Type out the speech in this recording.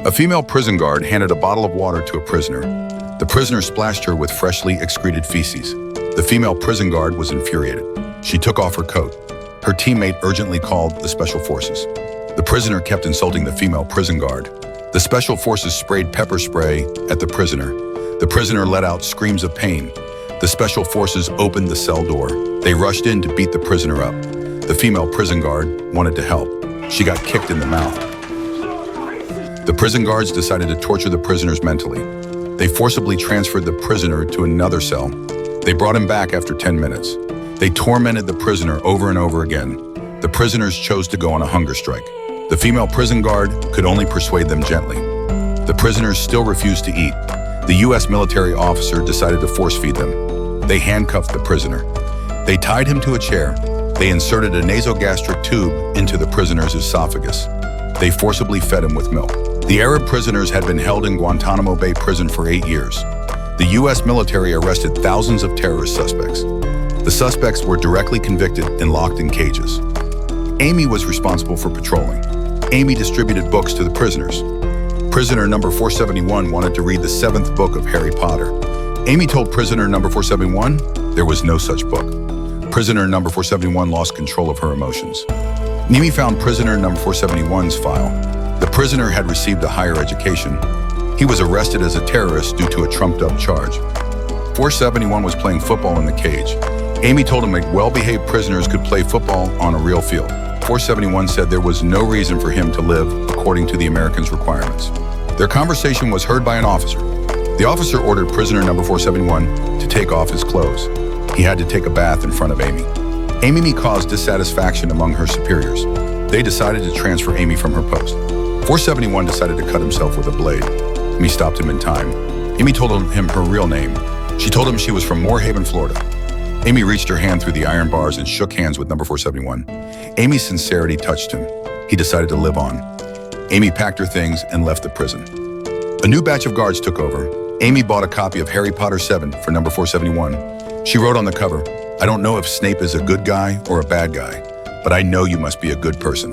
A female prison guard handed a bottle of water to a prisoner. The prisoner splashed her with freshly excreted feces. The female prison guard was infuriated. She took off her coat. Her teammate urgently called the Special Forces. The prisoner kept insulting the female prison guard. The Special Forces sprayed pepper spray at the prisoner. The prisoner let out screams of pain. The Special Forces opened the cell door. They rushed in to beat the prisoner up. The female prison guard wanted to help. She got kicked in the mouth. The prison guards decided to torture the prisoners mentally. They forcibly transferred the prisoner to another cell. They brought him back after 10 minutes. They tormented the prisoner over and over again. The prisoners chose to go on a hunger strike. The female prison guard could only persuade them gently. The prisoners still refused to eat. The U.S. military officer decided to force feed them. They handcuffed the prisoner. They tied him to a chair. They inserted a nasogastric tube into the prisoner's esophagus. They forcibly fed him with milk. The Arab prisoners had been held in Guantanamo Bay prison for 8 years. The U.S. military arrested thousands of terrorist suspects. The suspects were directly convicted and locked in cages. Amy was responsible for patrolling. Amy distributed books to the prisoners. Prisoner number 471 wanted to read the 7th book of Harry Potter. Amy told prisoner number 471 there was no such book. Prisoner number 471 lost control of her emotions. Amy found prisoner number 471's file. The prisoner had received a higher education. He was arrested as a terrorist due to a trumped-up charge. 471 was playing football in the cage. Amy told him that well-behaved prisoners could play football on a real field. 471 said there was no reason for him to live according to the Americans' requirements. Their conversation was heard by an officer. The officer ordered prisoner number 471 to take off his clothes. He had to take a bath in front of Amy. Amy caused dissatisfaction among her superiors. They decided to transfer Amy from her post. 471 decided to cut himself with a blade. Amy stopped him in time. Amy told him her real name. She told him she was from Moorhaven, Florida. Amy reached her hand through the iron bars and shook hands with number 471. Amy's sincerity touched him. He decided to live on. Amy packed her things and left the prison. A new batch of guards took over. Amy bought a copy of Harry Potter 7 for number 471. She wrote on the cover, "I don't know if Snape is a good guy or a bad guy, but I know you must be a good person."